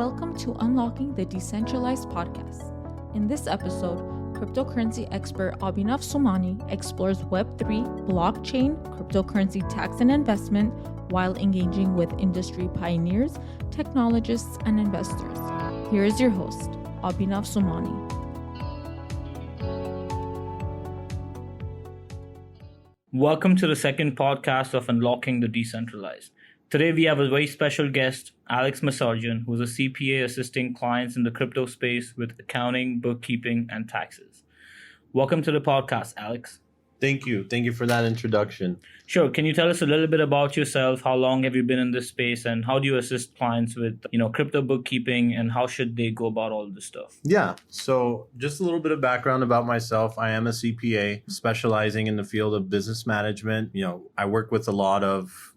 Welcome to Unlocking the Decentralized Podcast. In this episode, cryptocurrency expert Abhi Soomaney explores Web3, blockchain, cryptocurrency tax and investment while engaging with industry pioneers, technologists, and investors. Here is your host, Abhi Soomaney. Welcome to the second podcast of Unlocking the Decentralized. Today we have a very special guest, Alex Massarjian, who is a CPA assisting clients in the crypto space with accounting, bookkeeping, and taxes. Welcome to the podcast, Alex. Thank you. Thank you for that introduction. Sure. Can you tell us a little bit about yourself? How long have you been in this space, and how do you assist clients with, crypto bookkeeping, and how should they go about all this stuff? Yeah. So just a little bit of background about myself. I am a CPA specializing in the field of business management. I work with a lot of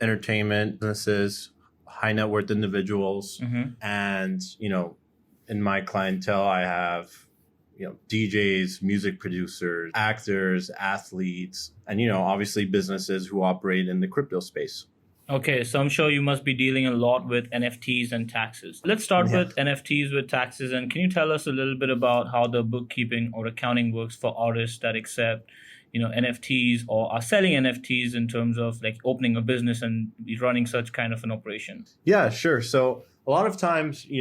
entertainment businesses, high net worth individuals. And, in my clientele, I have, DJs, music producers, actors, athletes, and, obviously businesses who operate in the crypto space. Okay, so I'm sure you must be dealing a lot with NFTs and taxes. Let's start with NFTs with taxes. And can you tell us a little bit about how the bookkeeping or accounting works for artists that accept NFTs or are selling NFTs in terms of like opening a business and running such kind of an operation? Yeah, sure. So a lot of times, in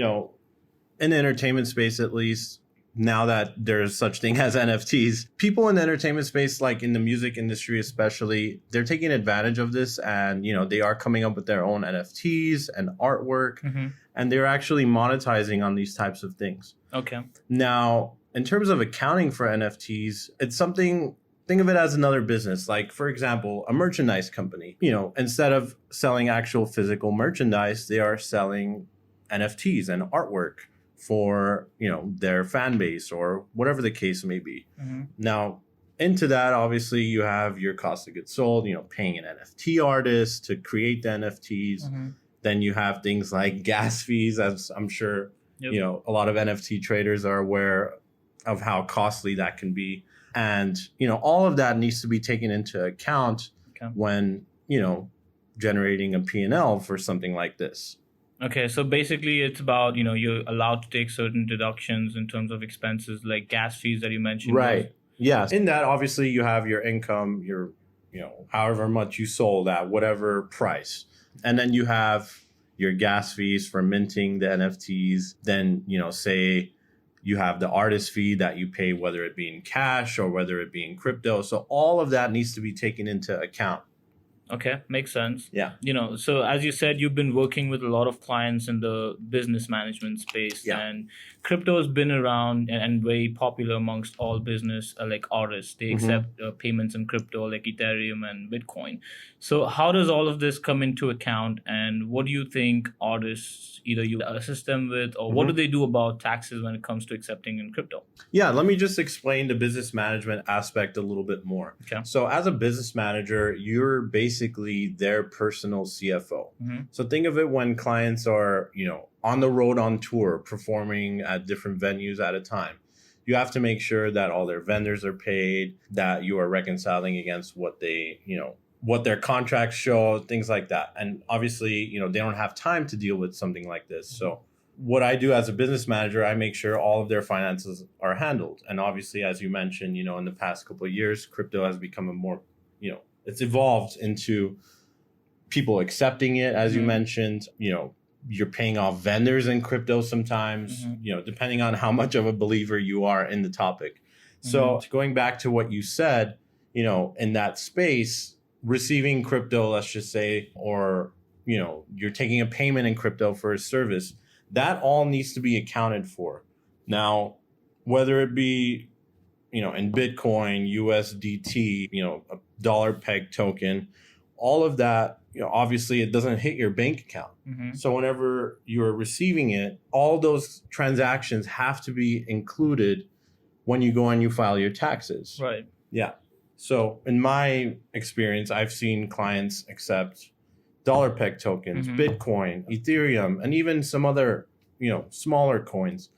the entertainment space, at least now that there's such thing as NFTs, people in the entertainment space, like in the music industry especially, they're taking advantage of this and, they are coming up with their own NFTs and artwork and they're actually monetizing on these types of things. Okay. Now, in terms of accounting for NFTs, it's something. Think of it as another business. Like, for example, a merchandise company, instead of selling actual physical merchandise, they are selling NFTs and artwork for, their fan base or whatever the case may be. Now, into that, obviously, you have your cost of goods sold, paying an NFT artist to create the NFTs. Then you have things like gas fees, as I'm sure, a lot of NFT traders are aware of how costly that can be. And, all of that needs to be taken into account when, generating a P&L for something like this. Okay, so basically it's about, you're allowed to take certain deductions in terms of expenses like gas fees that you mentioned. Right. Yes. In that, obviously, you have your income, your, however much you sold at whatever price. And then you have your gas fees for minting the NFTs. Then, say you have the artist fee that you pay, whether it be in cash or whether it be in crypto. So all of that needs to be taken into account. Okay, makes sense. Yeah. So as you said, you've been working with a lot of clients in the business management space. Yeah. And crypto has been around and very popular amongst all business like artists. They accept payments in crypto like Ethereum and Bitcoin. So how does all of this come into account? And what do you think artists, either you assist them with, or what do they do about taxes when it comes to accepting in crypto? Yeah, let me just explain the business management aspect a little bit more. Okay. So as a business manager, you're basically their personal CFO. So think of it when clients are, on the road on tour, performing at different venues at a time. You have to make sure that all their vendors are paid, that you are reconciling against what they, what their contracts show, things like that. And obviously, they don't have time to deal with something like this. So what I do as a business manager, I make sure all of their finances are handled. And obviously, as you mentioned, in the past couple of years, crypto has become a more, it's evolved into people accepting it, as you mentioned, you're paying off vendors in crypto sometimes, depending on how much of a believer you are in the topic. So going back to what you said, in that space, receiving crypto, let's just say, or, you're taking a payment in crypto for a service, that all needs to be accounted for. Now, whether it be, in Bitcoin, USDT, a dollar peg token, all of that, obviously it doesn't hit your bank account. So whenever you're receiving it, all those transactions have to be included when you go and you file your taxes. Right. Yeah. So in my experience, I've seen clients accept dollar peg tokens, Bitcoin, Ethereum, and even some other, smaller coins,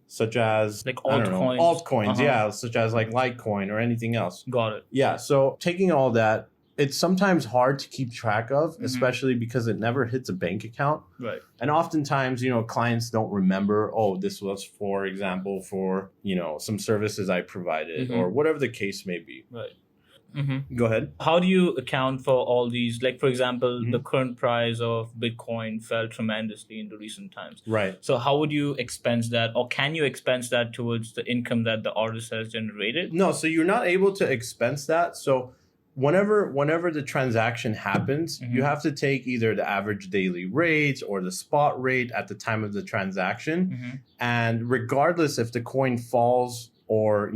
such as like altcoins. Altcoins, such as like Litecoin or anything else. Got it. Yeah. So taking all that it's sometimes hard to keep track of, especially because it never hits a bank account. Right. And oftentimes, clients don't remember, oh, this was, for example, for, some services I provided or whatever the case may be. Right. Go ahead. How do you account for all these? Like, for example, the current price of Bitcoin fell tremendously in the recent times. Right. So how would you expense that, or can you expense that towards the income that the artist has generated? No, so you're not able to expense that. So whenever the transaction happens, you have to take either the average daily rate or the spot rate at the time of the transaction. And regardless if the coin falls or,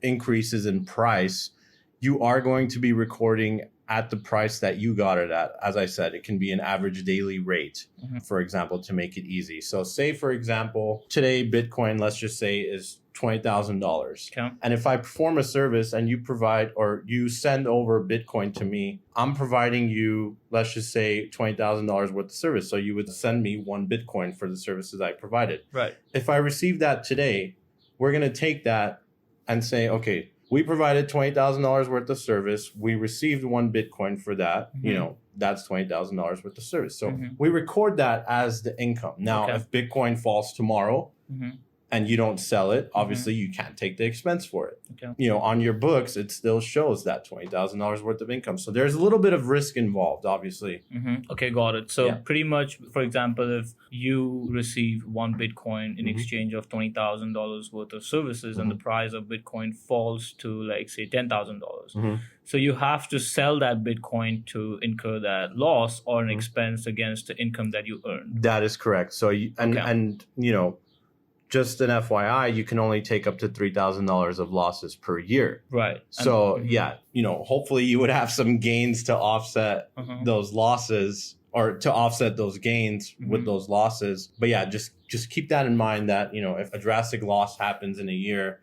increases in price, you are going to be recording at the price that you got it at. As I said, it can be an average daily rate, for example, to make it easy. So say, for example, today Bitcoin, let's just say, is $20,000. Okay. And if I perform a service and you provide or you send over Bitcoin to me, I'm providing you, let's just say, $20,000 worth of service. So you would send me 1 Bitcoin for the services I provided. Right. If I receive that today, we're going to take that and say, okay, we provided $20,000 worth of service. We received 1 Bitcoin for that. That's $20,000 worth of service. So we record that as the income. Now, if Bitcoin falls tomorrow and you don't sell it, obviously you can't take the expense for it. Okay. On your books, it still shows that $20,000 worth of income. So there's a little bit of risk involved, obviously. Okay, got it. So pretty much, for example, if you receive 1 Bitcoin in exchange of $20,000 worth of services and the price of Bitcoin falls to, like, say, $10,000. So you have to sell that Bitcoin to incur that loss or an expense against the income that you earned. That is correct. So, just an FYI, you can only take up to $3,000 of losses per year. Right. So, hopefully you would have some gains to offset those losses or to offset those gains with those losses. But just keep that in mind that, if a drastic loss happens in a year,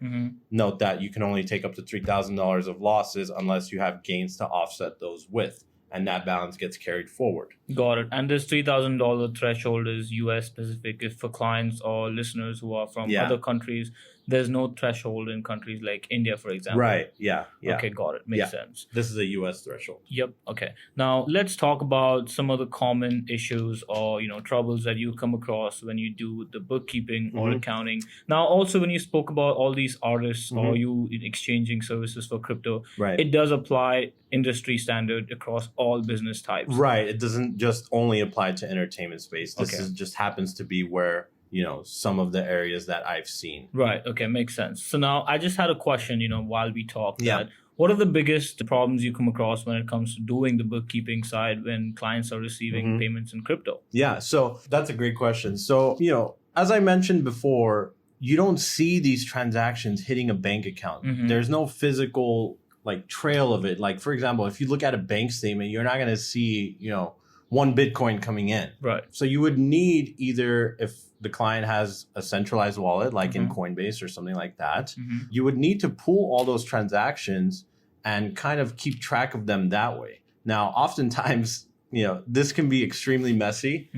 note that you can only take up to $3,000 of losses unless you have gains to offset those with. And that balance gets carried forward. Got it. And this $3,000 threshold is US specific. If for clients or listeners who are from other countries, there's no threshold in countries like India, for example. Right. Yeah. Okay, got it. Makes sense. This is a US threshold. Yep. Okay. Now let's talk about some of the common issues or troubles that you come across when you do the bookkeeping or accounting. Now, also when you spoke about all these artists or you exchanging services for crypto, it does apply industry standard across all business types. Right. It doesn't just only apply to entertainment space. This is just happens to be where some of the areas that I've seen. Right. Okay. Makes sense. So now I just had a question, while we talk. What are the biggest problems you come across when it comes to doing the bookkeeping side when clients are receiving payments in crypto? Yeah. So that's a great question. So, as I mentioned before, you don't see these transactions hitting a bank account. There's no physical trail of it. Like, for example, if you look at a bank statement, you're not going to see, 1 Bitcoin coming in. Right. So you would need either, if the client has a centralized wallet, like in Coinbase or something like that, you would need to pool all those transactions and kind of keep track of them that way. Now, oftentimes, this can be extremely messy,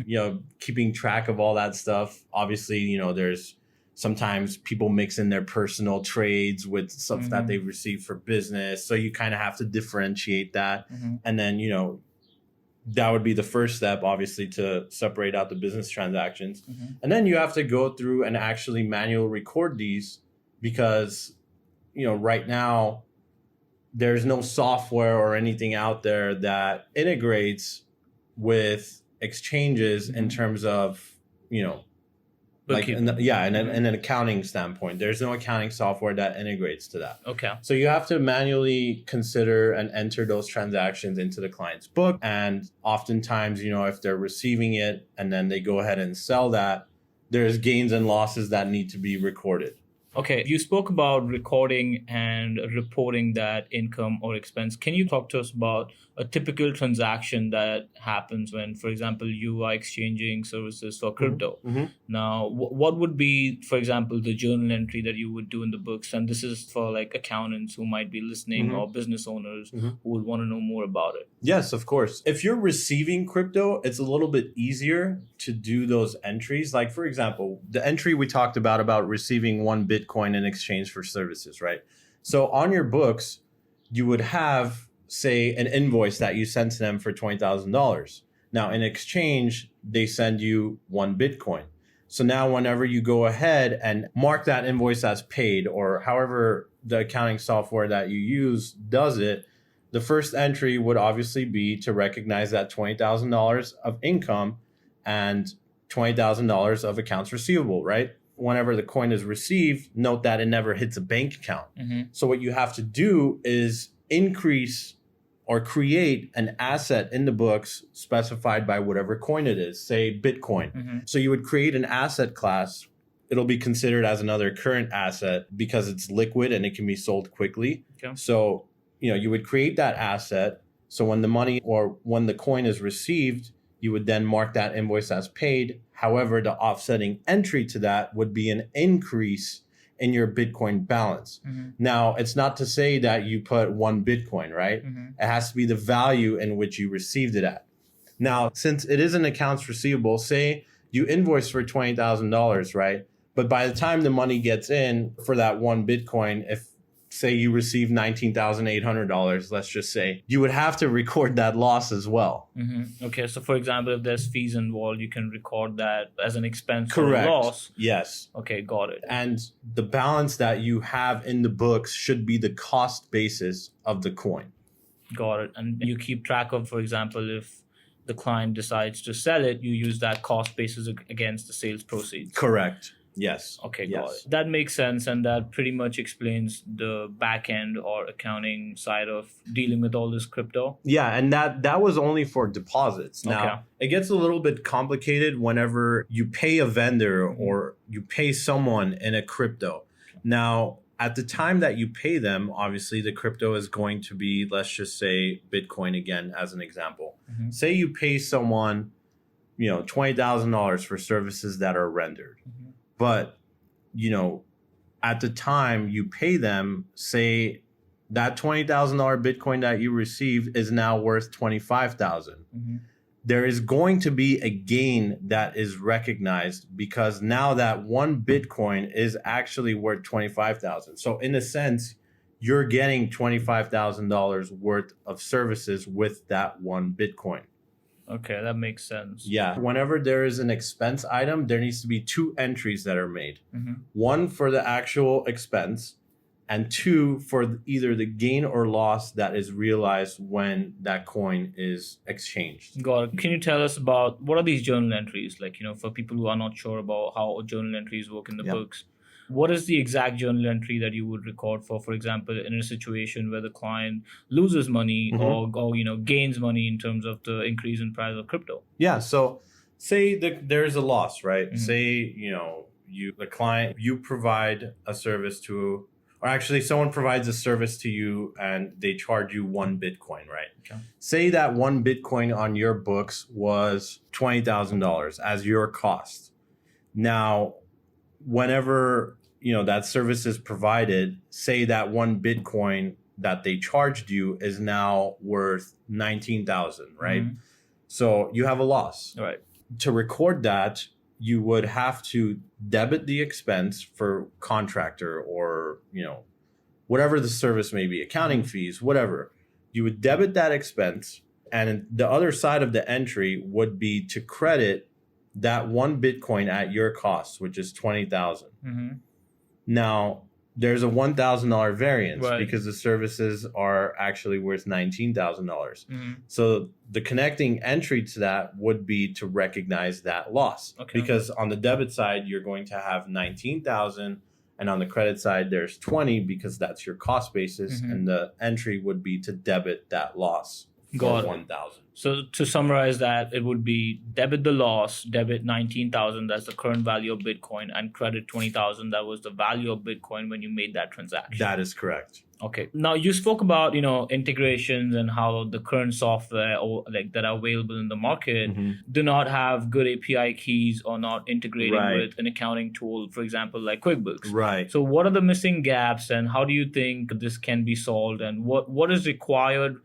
keeping track of all that stuff. Obviously, there's sometimes people mix in their personal trades with stuff that they've received for business. So you kind of have to differentiate that. And then, that would be the first step, obviously, to separate out the business transactions. And then you have to go through and actually manually record these because, right now there's no software or anything out there that integrates with exchanges in terms of, in an accounting standpoint. There's no accounting software that integrates to that. Okay. So you have to manually consider and enter those transactions into the client's book. And oftentimes, if they're receiving it and then they go ahead and sell that, there's gains and losses that need to be recorded. Okay, you spoke about recording and reporting that income or expense. Can you talk to us about a typical transaction that happens when, for example, you are exchanging services for crypto? Now, what would be, for example, the journal entry that you would do in the books? And this is for accountants who might be listening or business owners who would want to know more about it. Yes, of course. If you're receiving crypto, it's a little bit easier to do those entries. Like, for example, the entry we talked about receiving 1 Bitcoin in exchange for services, right? So on your books, you would have say, an invoice that you sent to them for $20,000. Now, in exchange, they send you 1 Bitcoin. So now whenever you go ahead and mark that invoice as paid, or however the accounting software that you use does it, the first entry would obviously be to recognize that $20,000 of income and $20,000 of accounts receivable, right? Whenever the coin is received, note that it never hits a bank account. So what you have to do is increase or create an asset in the books specified by whatever coin it is, say Bitcoin. So you would create an asset class. It'll be considered as another current asset because it's liquid and it can be sold quickly. So, you would create that asset. So when the money or when the coin is received, you would then mark that invoice as paid. However, the offsetting entry to that would be an increase in your Bitcoin balance. Now, it's not to say that you put 1 Bitcoin, right? It has to be the value in which you received it at. Now, since it is an accounts receivable, say you invoice for $20,000, right? But by the time the money gets in for that 1 Bitcoin, if say you receive $19,800, let's just say, you would have to record that loss as well. Okay, so for example, if there's fees involved, you can record that as an expense Correct. or loss. Yes. Okay, got it. And the balance that you have in the books should be the cost basis of the coin. Got it. And you keep track of, for example, if the client decides to sell it, you use that cost basis against the sales proceeds. Correct. Yes. Okay, yes. got it. That makes sense, and that pretty much explains the back end or accounting side of dealing with all this crypto. Yeah, and that was only for deposits. Now, Okay. It gets a little bit complicated whenever you pay a vendor or you pay someone in a crypto. Now, at the time that you pay them, obviously the crypto is going to be, let's just say Bitcoin again as an example. Say you pay someone, $20,000 for services that are rendered. But, at the time you pay them, say that $20,000 Bitcoin that you received is now worth $25,000. There is going to be a gain that is recognized because now that 1 Bitcoin is actually worth $25,000. So in a sense, you're getting $25,000 worth of services with that 1 Bitcoin. Okay, that makes sense. Yeah. Whenever there is an expense item, there needs to be 2 entries that are made. 1 for the actual expense and 2 for either the gain or loss that is realized when that coin is exchanged. Got it. Can you tell us about what are these journal entries? Like, for people who are not sure about how journal entries work in the books. What is the exact journal entry that you would record for example, in a situation where the client loses money or gains money in terms of the increase in price of crypto? Yeah. So say there's a loss, right? Say, the client, you provide a service to, or actually someone provides a service to you and they charge you 1 Bitcoin, right? Okay. Say that 1 Bitcoin on your books was $20,000 as your cost. Now, whenever that service is provided, say that 1 Bitcoin that they charged you is now worth 19,000, right? So you have a loss. Right. To record that, you would have to debit the expense for contractor or whatever the service may be, accounting fees, whatever. You would debit that expense, and the other side of the entry would be to credit that 1 Bitcoin at your cost, which is 20,000. Now, there's a $1,000 variance because the services are actually worth $19,000. So the connecting entry to that would be to recognize that loss. Because on the debit side, you're going to have 19,000, and on the credit side, there's 20 because that's your cost basis, and the entry would be to debit that loss. Got it. 1,000. So to summarize that, it would be debit the loss, debit 19,000, that's the current value of Bitcoin, and credit 20,000, that was the value of Bitcoin when you made that transaction. That is correct. Okay. Now you spoke about, integrations and how the current software that are available in the market do not have good API keys or not integrating with an accounting tool, for example, like QuickBooks. Right. So what are the missing gaps and how do you think this can be solved, and what is required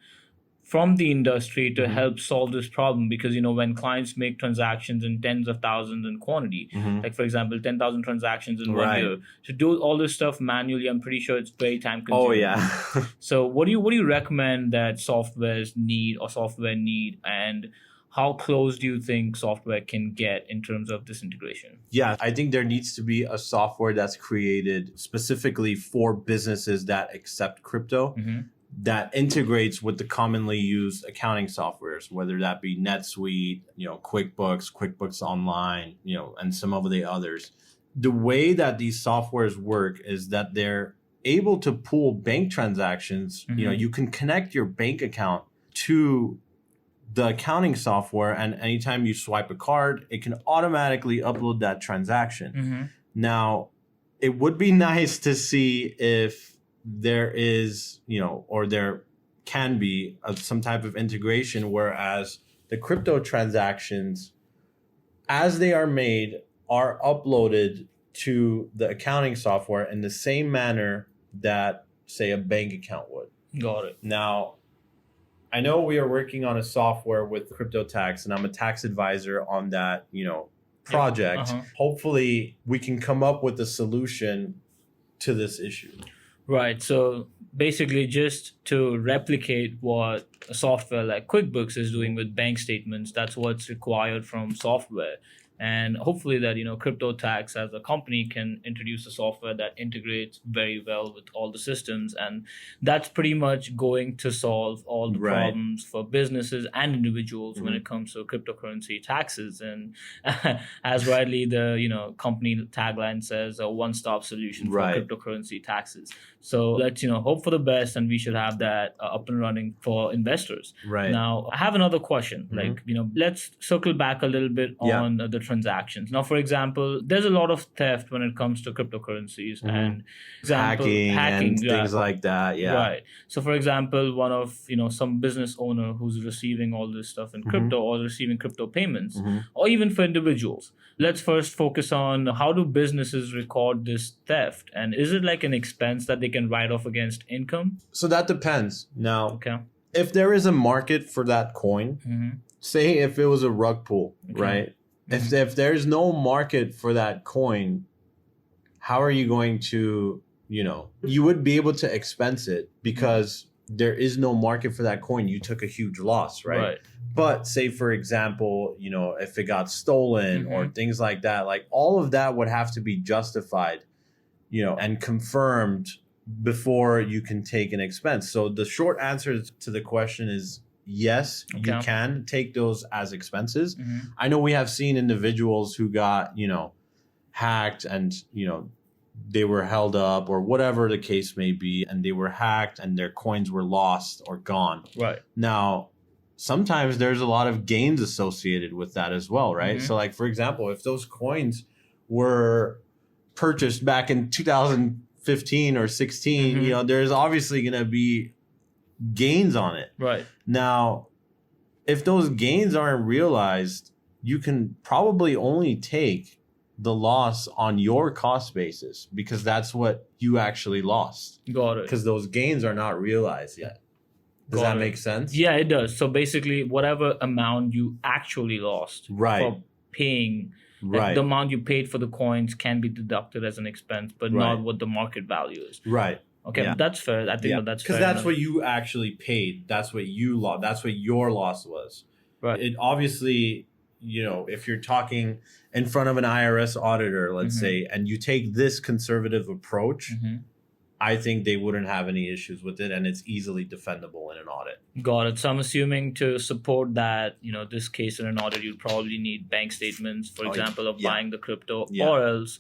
from the industry to help solve this problem? Because, when clients make transactions in tens of thousands in quantity, like for example, 10,000 transactions in 1 year, to do all this stuff manually, I'm pretty sure it's very time consuming. Oh yeah. So what do you recommend that softwares need or software need, and how close do you think software can get in terms of this integration? Yeah, I think there needs to be a software that's created specifically for businesses that accept crypto, that integrates with the commonly used accounting softwares, whether that be NetSuite, QuickBooks Online, and some of the others. The way that these softwares work is that they're able to pool bank transactions. You can connect your bank account to the accounting software, and anytime you swipe a card, it can automatically upload that transaction. Now, it would be nice to see if there is, or there can be some type of integration, whereas the crypto transactions, as they are made, are uploaded to the accounting software in the same manner that, say, a bank account would. Got it. Now, I know we are working on a software with Crypto Tax, and I'm a tax advisor on that, project. Hopefully, we can come up with a solution to this issue. Right. So basically, just to replicate what a software like QuickBooks is doing with bank statements, that's what's required from software. And hopefully that, Crypto Tax as a company can introduce a software that integrates very well with all the systems. And that's pretty much going to solve all the problems for businesses and individuals when it comes to cryptocurrency taxes. And as rightly the, company tagline says, a one-stop solution for cryptocurrency taxes. So let's, hope for the best, and we should have that up and running for investors. Right. Now, I have another question. Let's circle back a little bit on the transactions. Now, for example, there's a lot of theft when it comes to cryptocurrencies and hacking and things like that. Yeah. Right. So, for example, one of, some business owner who's receiving all this stuff in crypto or receiving crypto payments, or even for individuals. Let's first focus on how do businesses record this theft, and is it like an expense that they can write off against income? So that depends. Now, if there is a market for that coin, say if it was a rug pull, right? If there's no market for that coin, how are you going to, you would be able to expense it because there is no market for that coin. You took a huge loss, right? But say, for example, if it got stolen or things like that, like all of that would have to be justified, and confirmed before you can take an expense. So the short answer to the question is yes, you can take those as expenses. I know we have seen individuals who got, hacked and, they were held up or whatever the case may be, and they were hacked and their coins were lost or gone. Right. Now, sometimes there's a lot of gains associated with that as well, right? So like, for example, if those coins were purchased back in 2015 or 16, there's obviously going to be gains on it. Right. Now, if those gains aren't realized, you can probably only take the loss on your cost basis because that's what you actually lost. Got it. Because those gains are not realized yet. Does that make sense? Yeah, it does. So basically, whatever amount you actually lost for paying, the amount you paid for the coins can be deducted as an expense, but not what the market value is. Right. Okay, that's fair. I think that's fair. Because that's what you actually paid. That's what you lost. That's what your loss was. Right. It obviously, if you're talking in front of an IRS auditor, let's say, and you take this conservative approach, I think they wouldn't have any issues with it, and it's easily defendable in an audit. Got it. So I'm assuming to support that, this case in an audit, you'd probably need bank statements, for example, of buying the crypto, or else,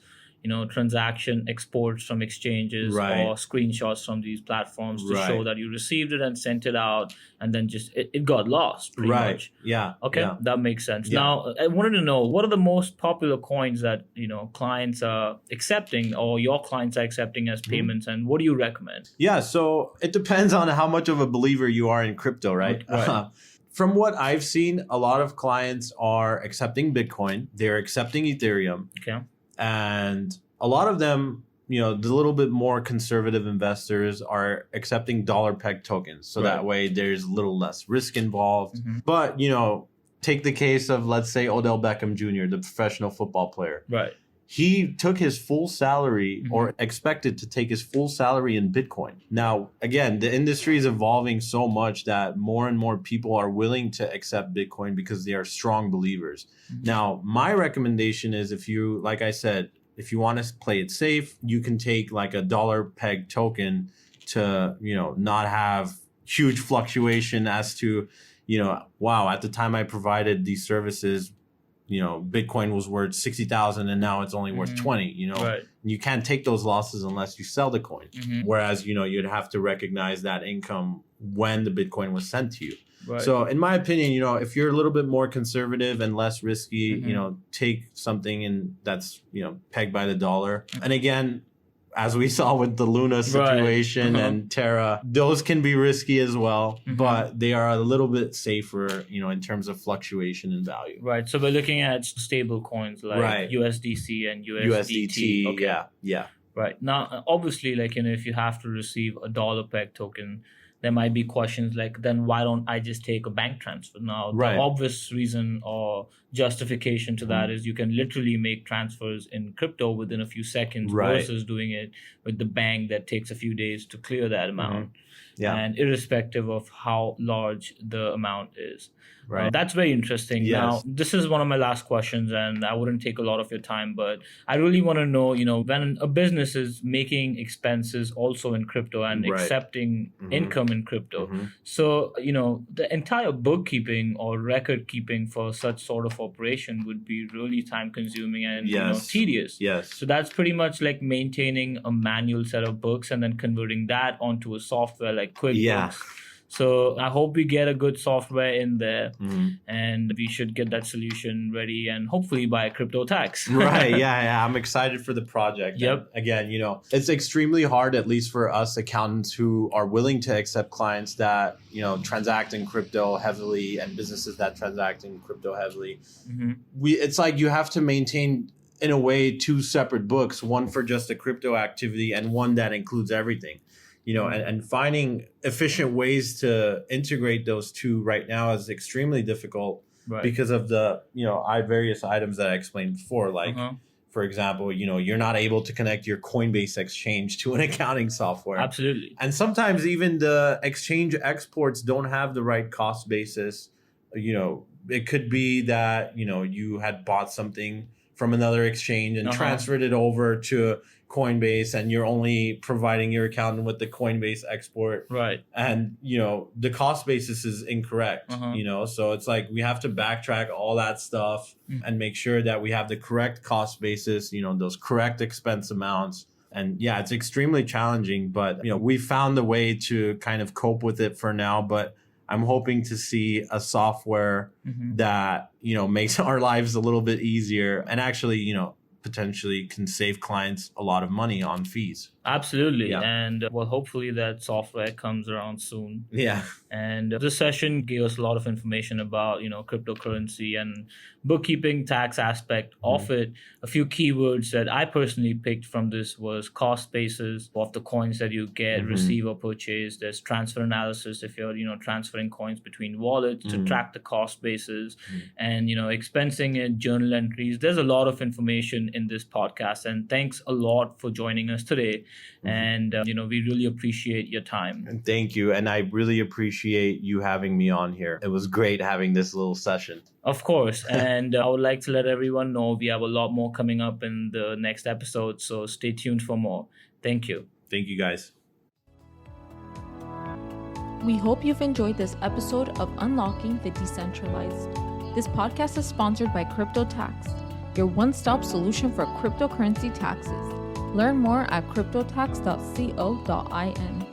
transaction exports from exchanges or screenshots from these platforms to show that you received it and sent it out, and then just it got lost pretty much. Yeah. Okay, that makes sense. Now, I wanted to know, what are the most popular coins that, clients are accepting or your clients are accepting as payments, and what do you recommend? Yeah, so it depends on how much of a believer you are in crypto, right? From what I've seen, a lot of clients are accepting Bitcoin. They're accepting Ethereum. Okay. And a lot of them the little bit more conservative investors are accepting dollar peg tokens. So that way there's a little less risk involved. But, take the case of, let's say, Odell Beckham Jr., the professional football player. Right. He took his full salary or expected to take his full salary in Bitcoin. Now, again, the industry is evolving so much that more and more people are willing to accept Bitcoin because they are strong believers. Now, my recommendation is like I said, if you want to play it safe, you can take like a dollar peg token to, not have huge fluctuation as to, wow, at the time I provided these services, Bitcoin was worth 60,000 and now it's only worth 20, Right. You can't take those losses unless you sell the coin. Whereas, you'd have to recognize that income when the Bitcoin was sent to you. Right. So in my opinion, if you're a little bit more conservative and less risky, take something that's, pegged by the dollar. And again, as we saw with the Luna situation and Terra, those can be risky as well, but they are a little bit safer, in terms of fluctuation in value. Right. So we're looking at stable coins like USDC and USDT. Okay. Yeah. Right. Now, obviously, if you have to receive a dollar peg token, there might be questions like, then why don't I just take a bank transfer? Now, the obvious reason or justification to that is you can literally make transfers in crypto within a few seconds versus doing it with the bank that takes a few days to clear that amount. And irrespective of how large the amount is. Right. That's very interesting. Yes. Now, this is one of my last questions, and I wouldn't take a lot of your time, but I really want to know, when a business is making expenses also in crypto and accepting income in crypto. So, the entire bookkeeping or record keeping for such sort of operation would be really time consuming and tedious. Yes. So that's pretty much like maintaining a manual set of books and then converting that onto a software like QuickBooks. So I hope we get a good software in there and we should get that solution ready and hopefully buy crypto tax. Yeah. I'm excited for the project. Yep. And again, it's extremely hard, at least for us accountants who are willing to accept clients that, transact in crypto heavily and businesses that transact in crypto heavily. It's like you have to maintain, in a way, two separate books, one for just a crypto activity and one that includes everything. And finding efficient ways to integrate those two right now is extremely difficult because of the, various items that I explained before. Like, for example, you're not able to connect your Coinbase exchange to an accounting software. Absolutely. And sometimes even the exchange exports don't have the right cost basis. It could be that, you had bought something from another exchange and transferred it over to Coinbase and you're only providing your accountant with the Coinbase export. Right. And, the cost basis is incorrect, so it's like we have to backtrack all that stuff and make sure that we have the correct cost basis, those correct expense amounts. And yeah, it's extremely challenging, but, we found a way to kind of cope with it for now. But I'm hoping to see a software that, makes our lives a little bit easier and actually, potentially can save clients a lot of money on fees. Absolutely. Yeah. And hopefully that software comes around soon. Yeah. And this session gave us a lot of information about, cryptocurrency and bookkeeping, tax aspect of it. A few keywords that I personally picked from this was cost basis of the coins that you get, receive or purchase. There's transfer analysis if you're, transferring coins between wallets to track the cost basis and, expensing and journal entries. There's a lot of information in this podcast. And thanks a lot for joining us today. And, we really appreciate your time. And thank you. And I really appreciate you having me on here. It was great having this little session. Of course. And I would like to let everyone know we have a lot more coming up in the next episode. So stay tuned for more. Thank you. Thank you, guys. We hope you've enjoyed this episode of Unlocking the Decentralized. This podcast is sponsored by Crypto Tax, your one-stop solution for cryptocurrency taxes. Learn more at cryptotax.co.in.